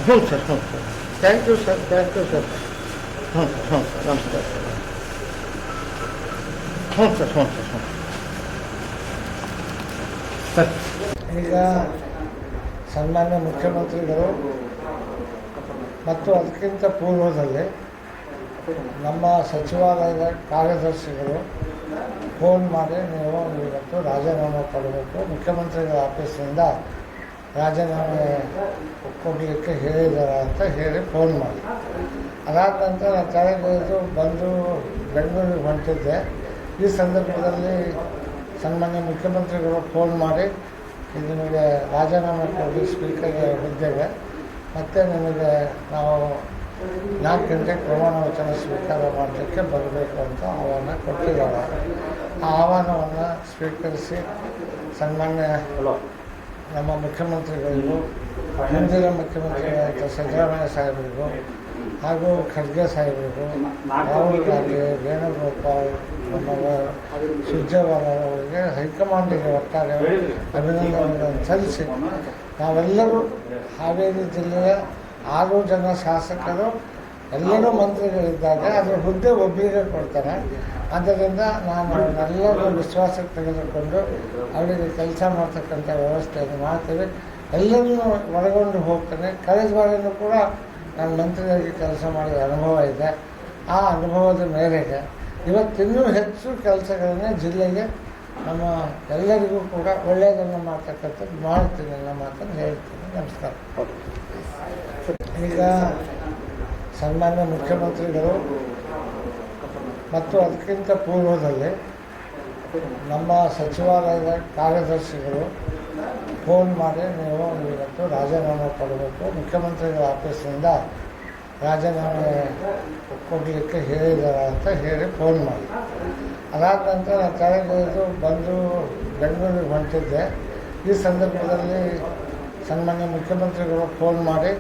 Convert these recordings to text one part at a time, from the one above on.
ಹ್ಞೂ ಸರ್, ಹ್ಞೂ sir. Thank you sir, thank you sir. ಹ್ಞೂ ಹ್ಞೂ ಸರ್, ನಮಸ್ಕಾರ ಸರ್. ಹ್ಞೂ ಸರ್, ಹ್ಞೂ ಸರ್, ಹ್ಞೂ ಸರ್. ಈಗ ಸನ್ಮಾನ್ಯ ಮುಖ್ಯಮಂತ್ರಿಗಳು ಮತ್ತು ಅದಕ್ಕಿಂತ ಪೂರ್ವದಲ್ಲಿ ನಮ್ಮ ಸಚಿವಾಲಯದ ಕಾರ್ಯದರ್ಶಿಗಳು ಫೋನ್ ಮಾಡಿ ನೀವು ಇವತ್ತು ರಾಜೀನಾಮೆ ಕೊಡಬೇಕು, ಮುಖ್ಯಮಂತ್ರಿಗಳ ಆಫೀಸಿಂದ ರಾಜೀನಾಮೆ ಕೊಡಲಿಕ್ಕೆ ಹೇಳಿದ್ದಾರೆ ಅಂತ ಹೇಳಿ ಫೋನ್ ಮಾಡಿ. ಅದಾದ ನಂತರ ನಾನು ಕೆಳಗೆ ಬಂದು ಬೆಂಗಳೂರಿಗೆ ಹೊಂಟಿದ್ದೆ. ಈ ಸಂದರ್ಭದಲ್ಲಿ ಸನ್ಮಾನ್ಯ ಮುಖ್ಯಮಂತ್ರಿಗಳು ಫೋನ್ ಮಾಡಿ ಇದು ನಿಮಗೆ ರಾಜೀನಾಮೆ ಕೊಡಿ ಸ್ಪೀಕರ್ ಹುದ್ದೆಗೆ, ಮತ್ತು ನಿಮಗೆ ನಾವು 4 ಗಂಟೆಗೆ ಪ್ರಮಾಣ ವಚನ ಸ್ವೀಕಾರ ಮಾಡಲಿಕ್ಕೆ ಬರಬೇಕು ಅಂತ ಆಹ್ವಾನ ಕೊಟ್ಟಿದ್ದಾರೆ. ಆ ಆಹ್ವಾನವನ್ನು ಸ್ವೀಕರಿಸಿ ಸನ್ಮಾನ್ಯ ನಮ್ಮ ಮುಖ್ಯಮಂತ್ರಿಗಳಿಗೂ, ಹಿಂದಿನ ಮುಖ್ಯಮಂತ್ರಿಗಳಾದ ಸಿದ್ದರಾಮಯ್ಯ ಸಾಹೇಬರಿಗೂ ಹಾಗೂ ಖರ್ಗೆ ಸಾಹೇಬರಿಗೂ, ರಾಹುಲ್ ಗಾಂಧಿ, ವೇಣುಗೋಪಾಲ್, ನಮ್ಮ ಸುರ್ಜೇವಾಲಾ ಅವರಿಗೆ ಹೈಕಮಾಂಡಿಗೆ ಒಟ್ಟಾರೆ ಅಭಿನಂದನೆಗಳನ್ನು ಸಲ್ಲಿಸಿ ನಾವೆಲ್ಲರೂ ಹಾವೇರಿ ಜಿಲ್ಲೆಯ 6 ಜನ ಶಾಸಕರು ಎಲ್ಲರೂ ಮಂತ್ರಿಗಳಿದ್ದಾಗ ಅದರ ಹುದ್ದೆ ಒಬ್ಬರಿಗೆ ಕೊಡ್ತಾರೆ. ಆದ್ದರಿಂದ ನಾನು ಎಲ್ಲರೂ ವಿಶ್ವಾಸಕ್ಕೆ ತೆಗೆದುಕೊಂಡು ಅವರಿಗೆ ಕೆಲಸ ಮಾಡ್ತಕ್ಕಂಥ ವ್ಯವಸ್ಥೆಯನ್ನು ಮಾಡ್ತೀವಿ. ಎಲ್ಲರನ್ನೂ ಒಳಗೊಂಡು ಹೋಗ್ತೇನೆ. ಕಳೆದ ಬಾರಿನೂ ಕೂಡ ನಾನು ಮಂತ್ರಿಯಾಗಿ ಕೆಲಸ ಮಾಡಿದ ಅನುಭವ ಇದೆ. ಆ ಅನುಭವದ ಮೇರೆಗೆ ಇವತ್ತಿನ್ನೂ ಹೆಚ್ಚು ಕೆಲಸಗಳನ್ನೇ ಜಿಲ್ಲೆಗೆ ನಮ್ಮ ಎಲ್ಲರಿಗೂ ಕೂಡ ಒಳ್ಳೆಯದನ್ನು ಮಾಡ್ತಕ್ಕಂಥದ್ದು ಮಾಡ್ತೀನಿ ಅನ್ನೋ ಮಾತನ್ನು ಹೇಳ್ತೀನಿ. ನಮಸ್ಕಾರ. ಈಗ ಸನ್ಮಾನ್ಯ ಮುಖ್ಯಮಂತ್ರಿಗಳು ಮತ್ತು ಅದಕ್ಕಿಂತ ಪೂರ್ವದಲ್ಲಿ ನಮ್ಮ ಸಚಿವಾಲಯದ ಕಾರ್ಯದರ್ಶಿಗಳು ಫೋನ್ ಮಾಡಿ ನೀವು ಇವತ್ತು ರಾಜೀನಾಮೆ ಕೊಡಬೇಕು, ಮುಖ್ಯಮಂತ್ರಿಗಳ ಆಫೀಸಿಂದ ರಾಜೀನಾಮೆ ಕೊಡಲಿಕ್ಕೆ ಹೇಳಿದ್ದಾರೆ ಅಂತ ಹೇಳಿ ಫೋನ್ ಮಾಡಿ. ಅದಾದ ನಂತರ ನಾನು ಕೆಳಗೆ ಬಂದು ಬೆಂಗಳೂರಿಗೆ ಹೊಂಟಿದ್ದೆ. ಈ ಸಂದರ್ಭದಲ್ಲಿ ಸನ್ಮಾನ್ಯ ಮುಖ್ಯಮಂತ್ರಿಗಳು ಫೋನ್ ಮಾಡಿ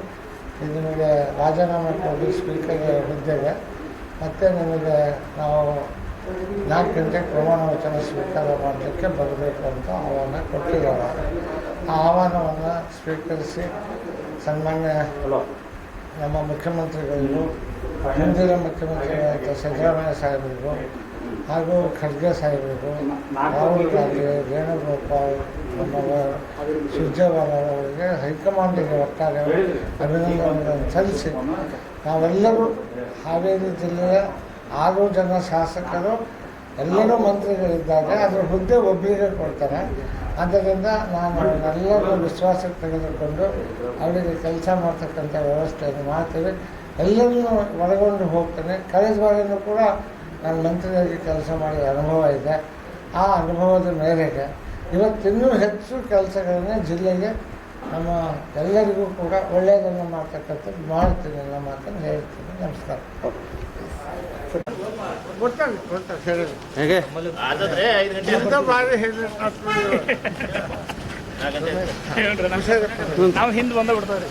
ಇದು ನಿಮಗೆ ರಾಜೀನಾಮೆ ಕೊಡಿ ಸ್ಪೀಕರ್ ಹುದ್ದೆಗೆ, ಮತ್ತು ನಿಮಗೆ ನಾವು 4 ಗಂಟೆಗೆ ಪ್ರಮಾಣ ವಚನ ಸ್ವೀಕಾರ ಮಾಡಲಿಕ್ಕೆ ಬರಬೇಕು ಅಂತ ಆಹ್ವಾನ ಕೊಟ್ಟಿದ್ದಾರೆ. ಆ ಆಹ್ವಾನವನ್ನು ಸ್ವೀಕರಿಸಿ ಸನ್ಮಾನ್ಯ ನಮ್ಮ ಮುಖ್ಯಮಂತ್ರಿಗಳಿಗೂ, ಹಿಂದಿನ ಮುಖ್ಯಮಂತ್ರಿಗಳಾದ ಸಿದ್ದರಾಮಯ್ಯ ಸಾಹೇಬರಿಗೂ ಹಾಗೂ ಖರ್ಗೆ ಸಾಹೇಬರಿಗೂ, ರಾಹುಲ್ ಗಾಂಧಿ, ವೇಣುಗೋಪಾಲ್, ನಮ್ಮ ಸುರ್ಜೇವಾಲಾ ಅವರಿಗೆ ಹೈಕಮಾಂಡಿಗೆ ಒಟ್ಟಾರೆ ಅಭಿನಂದನೆಗಳನ್ನು ಸಲ್ಲಿಸಿ ನಾವೆಲ್ಲರೂ ಹಾವೇರಿ ಜಿಲ್ಲೆಯ 6 ಜನ ಶಾಸಕರು ಎಲ್ಲರೂ ಮಂತ್ರಿಗಳಿದ್ದಾಗ ಅದರ ಹುದ್ದೆ ಒಬ್ಬರಿಗೆ ಕೊಡ್ತಾರೆ. ಆದ್ದರಿಂದ ನಾನು ಎಲ್ಲರೂ ವಿಶ್ವಾಸಕ್ಕೆ ತೆಗೆದುಕೊಂಡು ಅವರಿಗೆ ಕೆಲಸ ಮಾಡ್ತಕ್ಕಂಥ ವ್ಯವಸ್ಥೆಯನ್ನು ಮಾಡ್ತೀವಿ. ಎಲ್ಲರನ್ನೂ ಒಳಗೊಂಡು ಹೋಗ್ತೇನೆ. ಕಳೆದ ಬಾರಿನೂ ಕೂಡ ನಾನು ಮಂತ್ರಿಯಾಗಿ ಕೆಲಸ ಮಾಡಿದ ಅನುಭವ ಇದೆ. ಆ ಅನುಭವದ ಮೇರೆಗೆ ಇವತ್ತಿನ್ನೂ ಹೆಚ್ಚು ಕೆಲಸಗಳನ್ನೇ ಜಿಲ್ಲೆಗೆ ನಮ್ಮ ಎಲ್ಲರಿಗೂ ಕೂಡ ಒಳ್ಳೆಯದನ್ನು ಮಾಡ್ತಕ್ಕಂಥದ್ದು ಮಾಡ್ತೀನಿ ಅನ್ನೋ ಮಾತನ್ನು ಹೇಳ್ತೀನಿ. ನಮಸ್ಕಾರ. ಗೊತ್ತಾಗುತ್ತೆ ಹೇಳಿದ್ರು ಹೇಗೆ ನಾವು ಹಿಂದೆ ಬಂದ ಬಿಡ್ತಾವ್ರಿ.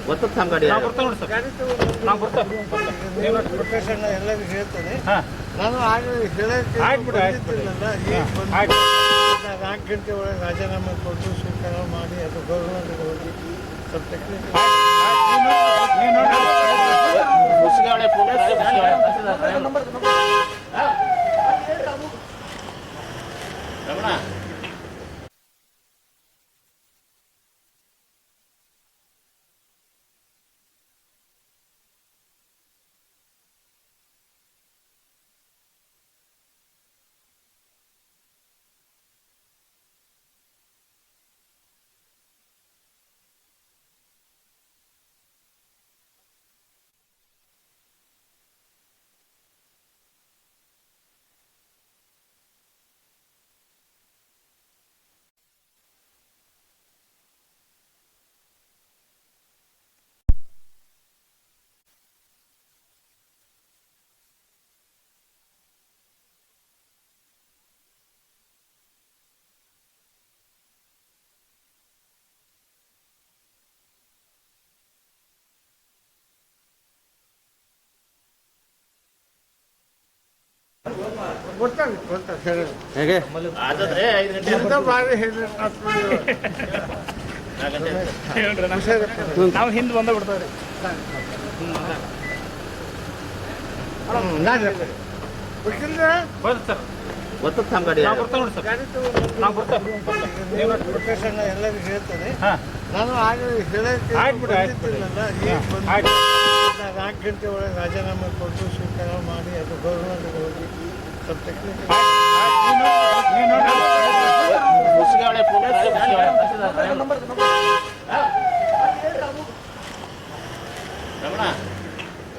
ಗೊತ್ತದ ಗಾಡಿ ಎಲ್ಲರಿಗೂ ಹೇಳ್ತೇನೆ. ನಾನು ಹೇಳಕ್ಕಿಲ್ಲ. 4 ಗಂಟೆ ಒಳಗೆ ರಾಜೀನಾಮೆ ಕೊಟ್ಟು ಸ್ವೀಕಾರ ಮಾಡಿ ಅದು ಗೌರ್ಮೆಂಟ್ಗೆ ಹೋಗಿ ಸ್ವಲ್ಪ ಟೆಕ್ನಿಕಲ್ ಕೊಡ್ತಾರೆ ಹೇಳಿ ಹೇಗೆ ಎಂತ ಬಾರಿ ಹೇಳಿ ನಾವು ಹಿಂದೆ ಬಂದ ಬಿಡ್ತಾವ್ರಿ ಗೊತ್ತ ಗಾಡಿ ನಾವು ಬರ್ತಾವ ನೋಡಿ ಸರ್ ಗಾಡಿ ನಾವು ಬರ್ತಾವೆ ಪ್ರೊಫೆಷನ್ ಎಲ್ಲರಿಗೂ ಹೇಳ್ತಾರೆ ಹಾಂ ನಾನು ಆಗ ಹೇಳಕ್ಕೆ ಆಯ್ತು ಬಿಡಿ, ಆಯ್ತು ಬಿಡಿ. ಬಂದಿದ್ದಿಲ್ಲಲ್ಲ, ಈಗ ಬಂದು ಆಯ್ತು 4 ಗಂಟೆ ಒಳಗೆ ರಾಜೀನಾಮೆ ಕೊಟ್ಟು ಸ್ವೀಕಾರ ಮಾಡಿ ಅದು ಗೌರ್ಮೆಂಟ್ಗೆ ಹೋಗಿ ಸ್ವಲ್ಪ ಟೆಕ್ನಿಕಲ್ ನೀವು ನೋಡಿ